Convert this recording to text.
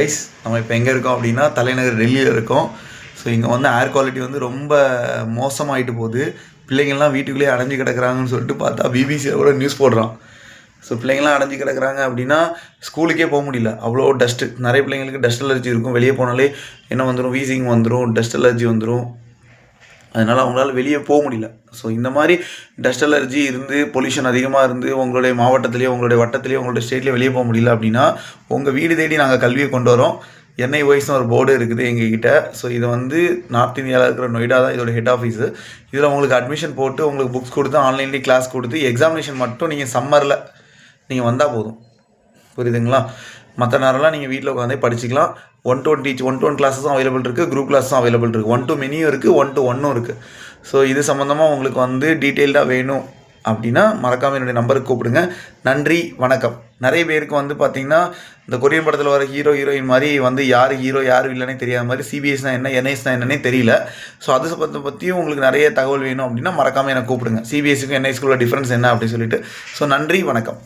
Guys நம்ம இப்போ எங்கே இருக்கோம் அப்படின்னா தலைநகர் டெல்லியில் இருக்கோம். ஸோ இங்கே வந்து ஏர் குவாலிட்டி வந்து ரொம்ப மோசமாகிட்டு போகுது. பிள்ளைங்கள்லாம் வீட்டுக்குள்ளேயே அடைஞ்சு கிடக்குறாங்கன்னு சொல்லிட்டு பார்த்தா பிபிசியில் கூட நியூஸ் போடுறான். ஸோ பிள்ளைங்கள்லாம் அடைஞ்சு கிடக்குறாங்க அப்படின்னா ஸ்கூலுக்கே போக முடியல, அவ்வளோ டஸ்ட்டு. நிறைய பிள்ளைங்களுக்கு டஸ்ட் அலர்ஜி இருக்கும். வெளியே போனாலே என்ன வந்துடும், வீசிங் வந்துடும், டஸ்ட் அலர்ஜி வந்துடும். அதனால் அவங்களால வெளியே போக முடியல. ஸோ இந்த மாதிரி டஸ்ட் அலர்ஜி இருந்து பொல்யூஷன் அதிகமாக இருந்து உங்களுடைய மாவட்டத்துலேயோ உங்களுடைய வட்டத்துலேயோ உங்களுடைய ஸ்டேட்லேயோ வெளியே போக முடியல அப்படின்னா உங்கள் வீடு தேடி நாங்கள் கல்வியை கொண்டு வரோம். NIOSனு ஒரு போர்டு இருக்குது எங்ககிட்ட. ஸோ இது வந்து நார்த் இந்தியாவில் இருக்கிற நொய்டா தான் இதோட ஹெட் ஆஃபீஸு. இதில் உங்களுக்கு அட்மிஷன் போட்டு உங்களுக்கு புக்ஸ் கொடுத்து ஆன்லைன்லேயே கிளாஸ் கொடுத்து எக்ஸாமினேஷன் மட்டும் நீங்கள் சம்மரில் நீங்கள் வந்தால் போதும். புரியுதுங்களா? மற்ற நேரம்லாம் நீங்கள் வீட்டில் உட்காந்தே படிச்சிக்கலாம். 1-to-1 கிளாஸஸும் அவைலபிள் இருக்குது, குரூப் கிளாஸும் அவைலபிள் இருக்குது. 1-to மெனியும் இருக்குது, 1-to-1 இருக்குது. ஸோ இது சம்மந்தமாக உங்களுக்கு வந்து டீட்டெயில்டாக வேணும் அப்படின்னா மறக்காமல் என்னுடைய நம்பருக்கு கூப்பிடுங்க. நன்றி, வணக்கம். நிறைய பேருக்கு வந்து பார்த்திங்கன்னா இந்த கொரியன் படத்தில் வர ஹீரோயின் மாதிரி வந்து யார் ஹீரோ யார் இல்லைன்னே தெரியாத மாதிரி CBSனா என்ன NISனா என்னன்னே தெரியல. ஸோ அது பற்றியும் உங்களுக்கு நிறைய தகவல் வேணும் அப்படின்னா மறக்காமல் என்னை கூப்பிடுங்க. CBSக்கும் NISக்குள்ள டிஃப்ரென்ஸ் என்ன அப்படின்னு சொல்லிட்டு. ஸோ நன்றி, வணக்கம்.